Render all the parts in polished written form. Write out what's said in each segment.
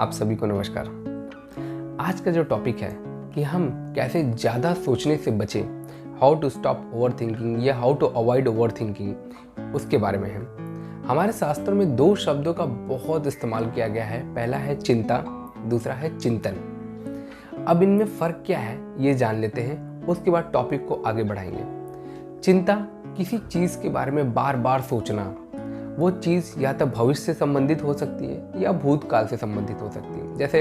आप सभी को नमस्कार। आज का जो टॉपिक है कि हम कैसे ज़्यादा सोचने से बचें, how to stop overthinking या how to avoid overthinking, उसके बारे में है। हमारे शास्त्रों में दो शब्दों का बहुत इस्तेमाल किया गया है। पहला है चिंता, दूसरा है चिंतन। अब इनमें फ़र्क क्या है ये जान लेते हैं, उसके बाद टॉपिक को आगे बढ़ाएंगे। चिंता किसी चीज़ के बारे में बार बार सोचना। वो चीज़ या तो भविष्य से संबंधित हो सकती है या भूतकाल से संबंधित हो सकती है। जैसे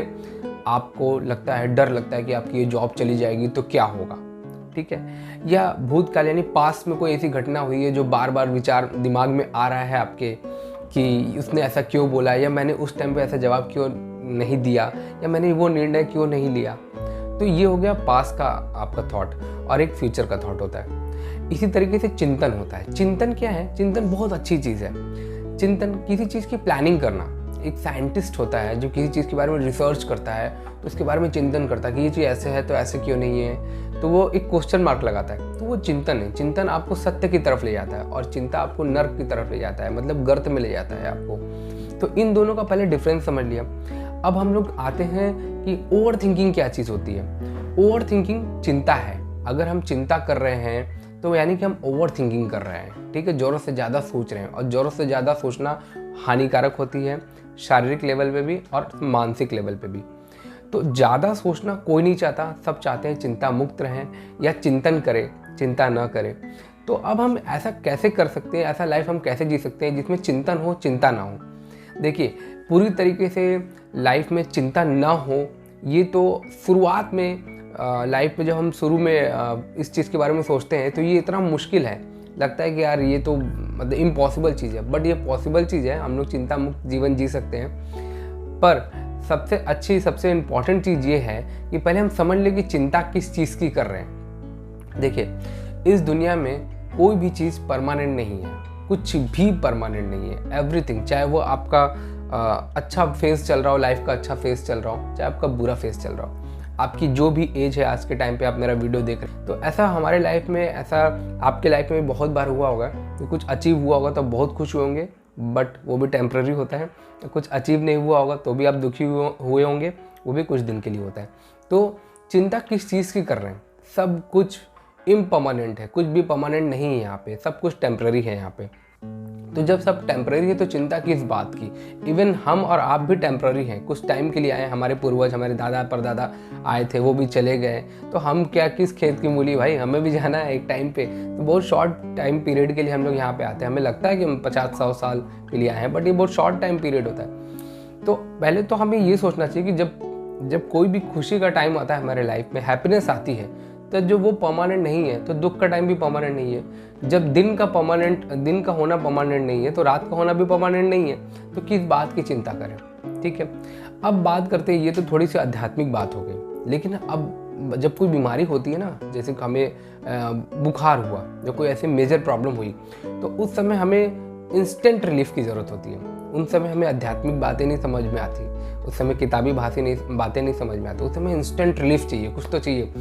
आपको लगता है, डर लगता है कि आपकी ये जॉब चली जाएगी तो क्या होगा, ठीक है। या भूतकाल यानी पास्ट में कोई ऐसी घटना हुई है जो बार बार विचार दिमाग में आ रहा है आपके कि उसने ऐसा क्यों बोला, या मैंने उस टाइम पे ऐसा जवाब क्यों नहीं दिया, या मैंने वो निर्णय क्यों नहीं लिया। तो ये हो गया पास्ट का आपका थॉट, और एक फ्यूचर का थॉट होता है। इसी तरीके से चिंतन होता है। चिंतन क्या है? चिंतन बहुत अच्छी चीज़ है। चिंतन किसी चीज़ की प्लानिंग करना। एक साइंटिस्ट होता है जो किसी चीज़ के बारे में रिसर्च करता है, तो उसके बारे में चिंतन करता है कि ये चीज़ ऐसे है तो ऐसे क्यों नहीं है, तो वो एक क्वेश्चन मार्क लगाता है। तो वो चिंतन है। चिंतन आपको सत्य की तरफ ले जाता है और चिंता आपको नर्क की तरफ ले जाता है, मतलब गर्त में ले जाता है आपको। तो इन दोनों का पहले डिफरेंस समझ लिया। अब हम लोग आते हैं कि ओवर थिंकिंग क्या चीज़ होती है। ओवर थिंकिंग चिंता है। अगर हम चिंता कर रहे हैं तो यानी कि हम ओवर थिंकिंग कर रहे हैं, ठीक है। ज़रूरत से ज़्यादा सोच रहे हैं, और ज़रूरत से ज़्यादा सोचना हानिकारक होती है, शारीरिक लेवल पे भी और मानसिक लेवल पे भी। तो ज़्यादा सोचना कोई नहीं चाहता, सब चाहते हैं चिंता मुक्त रहें या चिंतन करें, चिंता न करें। तो अब हम ऐसा कैसे कर सकते हैं, ऐसा लाइफ हम कैसे जी सकते हैं जिसमें चिंतन हो, चिंता ना हो। देखिए, पूरी तरीके से लाइफ में चिंता ना हो, ये तो शुरुआत में लाइफ में जब हम शुरू में इस चीज़ के बारे में सोचते हैं तो ये इतना मुश्किल है, लगता है कि यार ये तो मतलब इम्पॉसिबल चीज़ है। बट ये पॉसिबल चीज़ है, हम लोग चिंता मुक्त जीवन जी सकते हैं। पर सबसे अच्छी, सबसे इम्पॉर्टेंट चीज़ ये है कि पहले हम समझ लें कि चिंता किस चीज़ की कर रहे हैं। देखिए, इस दुनिया में कोई भी चीज़ परमानेंट नहीं है, कुछ भी परमानेंट नहीं है। एवरीथिंग, चाहे वो आपका अच्छा फेज चल रहा हो, लाइफ का अच्छा फेज चल रहा हो, चाहे आपका बुरा फेज चल रहा हो, आपकी जो भी एज है आज के टाइम पे आप मेरा वीडियो देख रहे हैं, तो ऐसा हमारे लाइफ में, ऐसा आपके लाइफ में बहुत बार हुआ होगा कि कुछ अचीव हुआ होगा तो बहुत खुश होंगे, बट वो भी टेम्प्रेरी होता है। कुछ अचीव नहीं हुआ होगा तो भी आप दुखी हुए होंगे, वो भी कुछ दिन के लिए होता है। तो चिंता किस चीज़ की कर रहे हैं? सब कुछ इम्परमानेंट है, कुछ भी परमानेंट नहीं है यहाँ पे, सब कुछ टेम्प्रेरी है यहाँ पे। तो जब सब टेम्प्रेरी है तो चिंता किस बात की? इवन हम और आप भी टेम्प्रेरी हैं, कुछ टाइम के लिए आए। हमारे पूर्वज, हमारे दादा परदादा आए थे, वो भी चले गए। तो हम क्या, किस खेत की मूली भाई, हमें भी जाना है एक टाइम पे। तो बहुत शॉर्ट टाइम पीरियड के लिए हम लोग यहाँ पे आते हैं। हमें लगता है कि हम 50-100 साल के लिए आए हैं, बट ये बहुत शॉर्ट टाइम पीरियड होता है। तो पहले तो हमें ये सोचना चाहिए कि जब कोई भी खुशी का टाइम आता है हमारे लाइफ में, हैप्पीनेस आती है, तो जो वो परमानेंट नहीं है तो दुख का टाइम भी परमानेंट नहीं है। जब दिन का होना परमानेंट नहीं है तो रात का होना भी परमानेंट नहीं है। तो किस बात की चिंता करें, ठीक है। अब बात करते हैं, ये तो थोड़ी सी आध्यात्मिक बात हो गई, लेकिन अब जब कोई बीमारी होती है ना, जैसे कि हमें बुखार हुआ, जो कोई ऐसी मेजर प्रॉब्लम हुई, तो उस समय हमें इंस्टेंट रिलीफ की ज़रूरत होती है। उन समय हमें आध्यात्मिक बातें नहीं समझ में आती, उस समय किताबी बातें नहीं समझ में आती। उस समय इंस्टेंट रिलीफ चाहिए, कुछ तो चाहिए।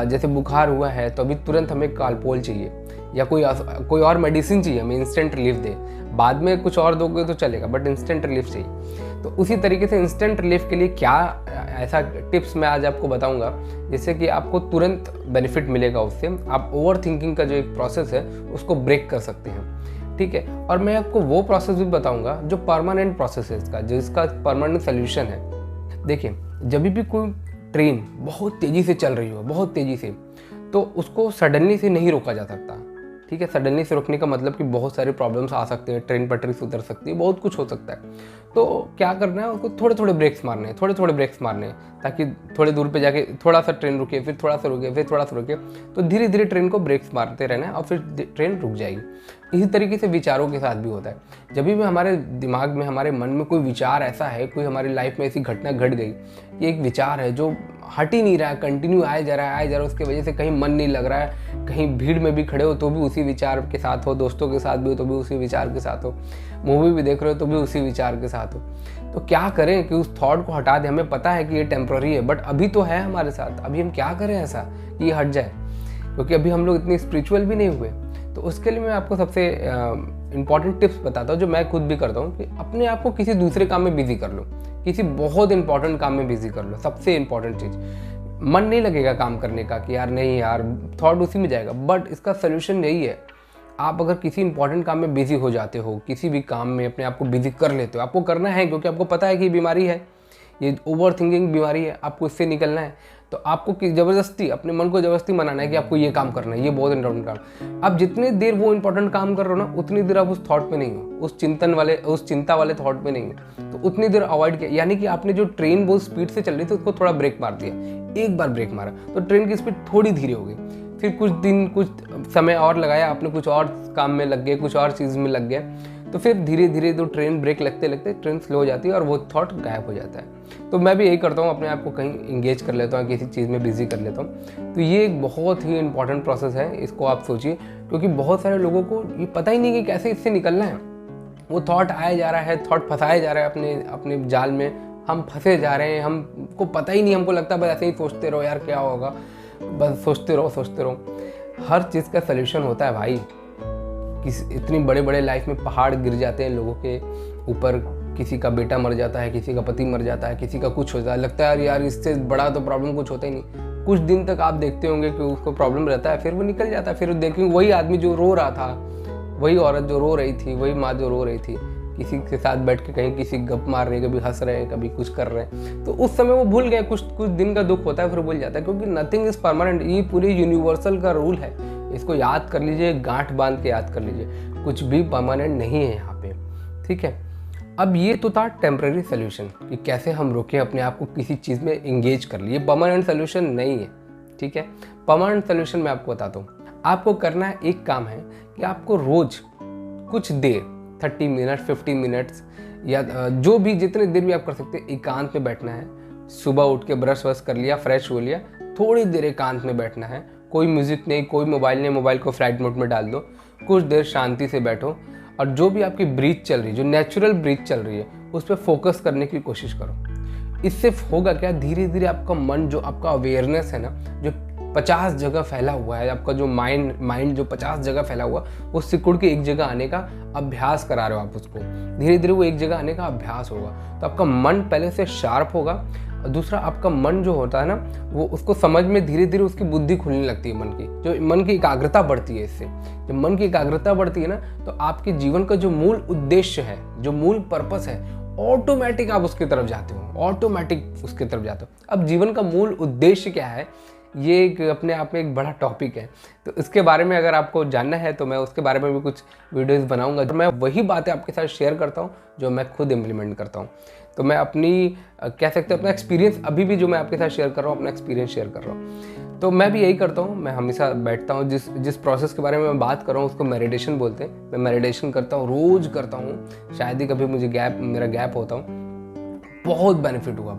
जैसे बुखार हुआ है तो अभी तुरंत हमें कालपोल चाहिए या कोई और मेडिसिन चाहिए, हमें इंस्टेंट रिलीफ दे। बाद में कुछ और दोगे तो चलेगा, बट इंस्टेंट रिलीफ चाहिए। तो उसी तरीके से इंस्टेंट रिलीफ के लिए क्या ऐसा टिप्स मैं आज आपको बताऊंगा जिससे कि आपको तुरंत बेनिफिट मिलेगा। उससे आप ओवर थिंकिंग का जो एक प्रोसेस है उसको ब्रेक कर सकते हैं, ठीक है। और मैं आपको वो प्रोसेस भी बताऊंगा जो परमानेंट प्रोसेस है इसका, जो इसका परमानेंट सोल्यूशन है। देखिए, जब भी कोई ट्रेन बहुत तेज़ी से चल रही हो, बहुत तेज़ी से, तो उसको सडनली से नहीं रोका जा सकता, ठीक है। सडनली से रोकने का मतलब कि बहुत सारे प्रॉब्लम्स आ सकते हैं, ट्रेन पटरी से उतर सकती है, बहुत कुछ हो सकता है। तो क्या करना है, उसको थोड़े थोड़े ब्रेक्स मारने हैं, थोड़े ब्रेक्स मारने हैं, ताकि थोड़े दूर पे जाके थोड़ा सा ट्रेन रुके, फिर थोड़ा सा रुके, फिर थोड़ा सा रुके। तो धीरे धीरे ट्रेन को ब्रेक्स मारते रहना है और फिर ट्रेन रुक जाएगी। इसी तरीके से विचारों के साथ भी होता है। जब भी हमारे दिमाग में, हमारे मन में कोई विचार ऐसा है, कोई हमारी लाइफ में ऐसी घटना घट गई, ये एक विचार है जो हट ही नहीं रहा है, कंटिन्यू आया जा रहा है, उसकी वजह से कहीं मन नहीं लग रहा है, कहीं भीड़ में भी खड़े हो तो भी उसी विचार के साथ हो, दोस्तों के साथ भी हो तो भी उसी विचार के साथ हो, मूवी भी देख रहे हो तो भी उसी विचार के साथ हो। तो क्या करें कि उस थॉट को हटा दें? हमें पता है कि ये टेम्प्रेरी है, बट अभी तो है हमारे साथ, अभी हम क्या करें ऐसा कि ये हट जाए? क्योंकि अभी हम लोग इतने स्पिरिचुअल भी नहीं हुए। तो उसके लिए मैं आपको सबसे इंपॉर्टेंट टिप्स बताता हूँ जो मैं खुद भी करता हूँ, कि अपने आप को किसी दूसरे काम में बिजी कर लो, किसी बहुत इंपॉर्टेंट काम में बिजी कर लो, सबसे इंपॉर्टेंट चीज़। मन नहीं लगेगा काम करने का कि यार नहीं यार, थॉट उसी में जाएगा। बट इसका सोल्यूशन यही है, आप अगर किसी इंपॉर्टेंट काम में बिजी हो जाते हो, किसी भी काम में अपने आप को बिजी कर लेते हो, आपको करना है क्योंकि आपको पता है कि ये बीमारी है, ये ओवर थिंकिंग बीमारी है, आपको इससे निकलना है, तो आपको ज़बरदस्ती अपने मन को ज़बरदस्ती मनाना है कि आपको ये काम करना है, ये बहुत इंपॉर्टेंट काम। आप जितनी देर वो इंपॉर्टेंट काम कर रहे हो ना, उतनी देर आप उस थॉट में नहीं हो, उस चिंता वाले थॉट में नहीं हो, तो उतनी देर अवॉइड किया। यानी कि आपने जो ट्रेन बहुत स्पीड से चल रही थी उसको थोड़ा ब्रेक मार दिया, एक बार ब्रेक मारा तो ट्रेन की स्पीड थोड़ी धीरे हो गई। फिर कुछ समय और लगाया, आपने कुछ और काम में लग गए, कुछ और चीज़ में लग गया, तो फिर धीरे धीरे तो ट्रेन ब्रेक लगते लगते ट्रेन स्लो हो जाती है और वो थॉट गायब हो जाता है। तो मैं भी यही करता हूँ, अपने आप को कहीं इंगेज कर लेता हूँ, किसी चीज़ में बिजी कर लेता हूँ। तो ये एक बहुत ही इंपॉर्टेंट प्रोसेस है, इसको आप सोचिए, क्योंकि बहुत सारे लोगों को ये पता ही नहीं कि कैसे इससे निकलना है। वो थॉट आया जा रहा है, थॉट फंसाया जा रहा है अपने जाल में, हम फंसे जा रहे हैं, हमको पता ही नहीं, हमको लगता है बस ऐसे ही सोचते रहो यार क्या होगा, बस सोचते रहो। हर चीज़ का सलूशन होता है भाई। इतनी बड़े बड़े लाइफ में पहाड़ गिर जाते हैं लोगों के ऊपर, किसी का बेटा मर जाता है, किसी का पति मर जाता है, किसी का कुछ होता है, लगता है यार इससे बड़ा तो प्रॉब्लम कुछ होता ही नहीं। कुछ दिन तक आप देखते होंगे कि उसको प्रॉब्लम रहता है, फिर वो निकल जाता है, फिर देखेंगे वही आदमी जो रो रहा था, वही औरत जो रो रही थी, वही माँ जो रो रही थी, किसी के साथ बैठ के कहीं किसी गप मार रहे हैं, कभी हंस रहे हैं, कभी कुछ कर रहे हैं। तो उस समय वो भूल गए, कुछ दिन का दुख होता है फिर भूल जाता है, क्योंकि नथिंग इज परमानेंट। ये पूरी यूनिवर्सल का रूल है, इसको याद कर लीजिए, गांठ बांध के याद कर लीजिए, कुछ भी परमानेंट नहीं है यहाँ पे, ठीक है। अब ये तो था टेम्परेरी सोल्यूशन कि कैसे हम रोकें अपने आप को किसी चीज़ में इंगेज कर लिए, परमानेंट सोल्यूशन नहीं है, ठीक है। परमानेंट सोल्यूशन मैं आपको बताता हूँ। आपको करना है, एक काम है कि आपको रोज कुछ देर 30 मिनट 50 मिनट्स या जो भी जितने देर भी आप कर सकते हैं, एकांत में बैठना है। सुबह उठ के ब्रश वश कर लिया, फ्रेश हो लिया, थोड़ी देर एकांत में बैठना है, कोई म्यूजिक नहीं, कोई मोबाइल नहीं, मोबाइल को फ्लाइट मोड में डाल दो, कुछ देर शांति से बैठो और जो भी आपकी ब्रीथ चल रही है, जो नेचुरल ब्रीथ चल रही है, उस पर फोकस करने की कोशिश करो। इससे होगा क्या, धीरे धीरे आपका मन, जो आपका अवेयरनेस है ना, जो 50 जगह फैला हुआ है, आपका जो माइंड जो 50 जगह फैला हुआ, वो सिकुड़ के एक जगह आने का अभ्यास करा रहे हो आप उसको, धीरे धीरे वो एक जगह आने का अभ्यास होगा। तो आपका मन पहले से शार्प होगा, और दूसरा आपका मन जो होता है ना, वो उसको समझ में धीरे धीरे उसकी बुद्धि खुलने लगती है, मन की, जो मन की एकाग्रता बढ़ती है। इससे जब मन की एकाग्रता बढ़ती है ना, तो आपके जीवन का जो मूल उद्देश्य है, जो मूल पर्पस है, ऑटोमेटिक आप उसकी तरफ जाते हो, ऑटोमेटिक उसकी तरफ जाते हो। अब जीवन का मूल उद्देश्य क्या है, ये एक अपने आप में एक बड़ा टॉपिक है। तो इसके बारे में अगर आपको जानना है तो मैं उसके बारे में भी कुछ वीडियोस बनाऊंगा। मैं वही बातें आपके साथ शेयर करता हूँ जो मैं खुद इम्प्लीमेंट करता हूँ। तो मैं अपनी कह सकते हैं अपना एक्सपीरियंस, अभी भी जो मैं आपके साथ शेयर कर रहा हूँ, अपना एक्सपीरियंस शेयर कर रहा हूँ। तो मैं भी यही करता हूँ, मैं हमेशा बैठता हूँ, जिस प्रोसेस के बारे में मैं बात कर रहा हूँ उसको मेडिटेशन बोलते हैं। मैं मेडिटेशन करता हूँ, रोज़ करता हूँ, शायद ही कभी मुझे मेरा गैप होता हूँ। बहुत बेनिफिट हुआ।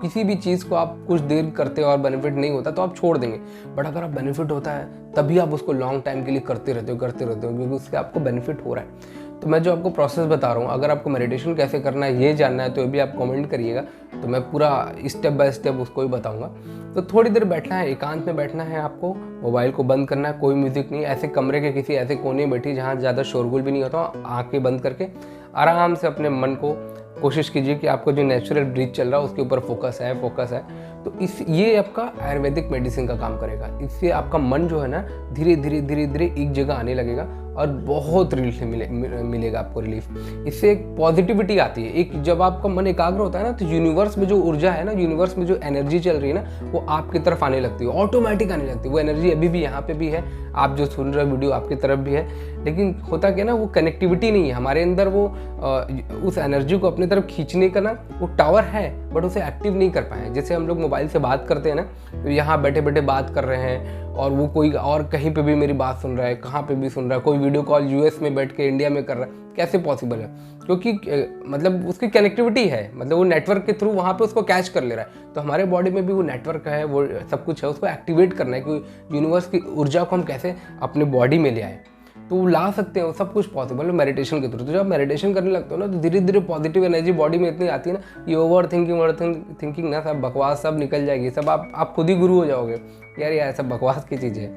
किसी भी चीज़ को आप कुछ देर करते हो और बेनिफिट नहीं होता तो आप छोड़ देंगे, बट अगर आप बेनिफिट होता है तभी आप उसको लॉन्ग टाइम के लिए करते रहते हो, क्योंकि उससे आपको बेनिफिट हो रहा है। तो मैं जो आपको प्रोसेस बता रहा हूँ, अगर आपको मेडिटेशन कैसे करना है ये जानना है तो ये भी आप कमेंट करिएगा, तो मैं पूरा स्टेप बाय स्टेप उसको ही बताऊँगा। तो थोड़ी देर बैठना है, एकांत में बैठना है, आपको मोबाइल को बंद करना है, कोई म्यूज़िक नहीं, ऐसे कमरे के किसी ऐसे कोने में बैठी जहाँ ज़्यादा शोरगुल भी नहीं होता, आँखें बंद करके आराम से अपने मन को कोशिश कीजिए कि आपको जो नेचुरल ब्रीथ चल रहा है उसके ऊपर फोकस है। तो ये आपका आयुर्वेदिक मेडिसिन का काम करेगा। इससे आपका मन जो है ना, धीरे धीरे एक जगह आने लगेगा और बहुत रिलीफ मिलेगा आपको रिलीफ। इससे एक पॉजिटिविटी आती है। एक जब आपका मन एकाग्र होता है ना, तो यूनिवर्स में जो ऊर्जा है ना, यूनिवर्स में जो एनर्जी चल रही है ना, वो आपकी तरफ आने लगती है, ऑटोमेटिक आने लगती है। वो एनर्जी अभी भी यहाँ पे भी है, आप जो सुन रहे हो वीडियो आपकी तरफ भी है, लेकिन होता क्या ना, वो कनेक्टिविटी नहीं है हमारे अंदर। वो उस एनर्जी को अपनी तरफ खींचने का ना वो टावर है, बट उसे एक्टिव नहीं कर पाए। जैसे हम लोग मोबाइल से बात करते हैं ना, तो यहाँ बैठे बैठे बात कर रहे हैं और वो कोई और कहीं पे भी मेरी बात सुन रहा है, कहाँ पे भी सुन रहा है, कोई वीडियो कॉल यूएस में बैठ के इंडिया में कर रहा है, कैसे पॉसिबल है? क्योंकि मतलब उसकी कनेक्टिविटी है, मतलब वो नेटवर्क के थ्रू वहाँ पे उसको कैच कर ले रहा है। तो हमारे बॉडी में भी वो नेटवर्क है, वो सब कुछ है, उसको एक्टिवेट करना है कि यूनिवर्स की ऊर्जा को हम कैसे अपने बॉडी में ले आए, तो वो ला सकते हैं। वो सब कुछ पॉसिबल है मेडिटेशन के थ्रू। तो जब आप मेडिटेशन करने लगते हो ना, तो धीरे धीरे पॉजिटिव एनर्जी बॉडी में इतनी आती है ना, ये ओवर थिंकिंग ना, सब बकवास सब निकल जाएगी, सब आप खुद ही गुरु हो जाओगे यार, ये सब बकवास की चीज़ है।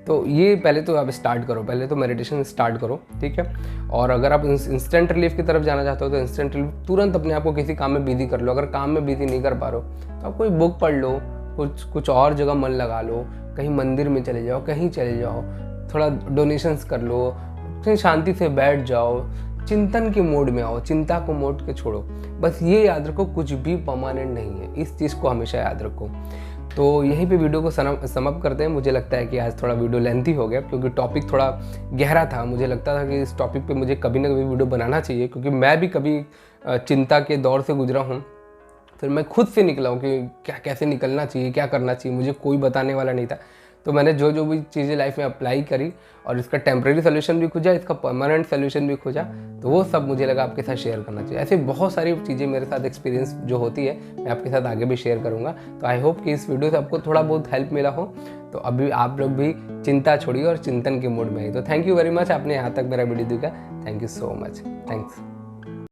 तो ये पहले तो आप स्टार्ट करो, पहले तो मेडिटेशन स्टार्ट करो, ठीक है। और अगर आप इंस्टेंट रिलीफ की तरफ जाना चाहते हो तो इंस्टेंट रिलीफ, तुरंत अपने आप को किसी काम में बिजी कर लो। अगर काम में बिजी नहीं कर पा रहे हो तो आप कोई बुक पढ़ लो, कुछ और जगह मन लगा लो, कहीं मंदिर में चले जाओ, कहीं चले जाओ, थोड़ा डोनेशंस कर लो, कहीं शांति से बैठ जाओ, चिंतन के मोड में आओ, चिंता को मोड के छोड़ो। बस ये याद रखो, कुछ भी परमानेंट नहीं है, इस चीज़ को हमेशा याद रखो। तो यहीं पे वीडियो को समअप करते हैं। मुझे लगता है कि आज थोड़ा वीडियो लेंथी हो गया क्योंकि टॉपिक थोड़ा गहरा था। मुझे लगता था कि इस टॉपिक पे मुझे कभी ना कभी वीडियो बनाना चाहिए, क्योंकि मैं भी कभी चिंता के दौर से गुजरा हूँ। फिर मैं खुद से निकला हूँ कि क्या कैसे निकलना चाहिए, क्या करना चाहिए, मुझे कोई बताने वाला नहीं था। तो मैंने जो भी चीज़ें लाइफ में अप्लाई करी और इसका टेम्प्रेरी सोल्यूशन भी खोजा, इसका परमानेंट सोल्यूशन भी खोजा, तो वो सब मुझे लगा आपके साथ शेयर करना चाहिए। ऐसे बहुत सारी चीज़ें मेरे साथ एक्सपीरियंस जो होती है मैं आपके साथ आगे भी शेयर करूँगा। तो आई होप कि इस वीडियो से आपको थोड़ा बहुत हेल्प मिला हो। तो अभी आप लोग भी चिंता छोड़िए और चिंतन के मूड में आइए। तो थैंक यू वेरी मच, आपने यहाँ तक मेरा वीडियो देखा। Thank you so much, thanks.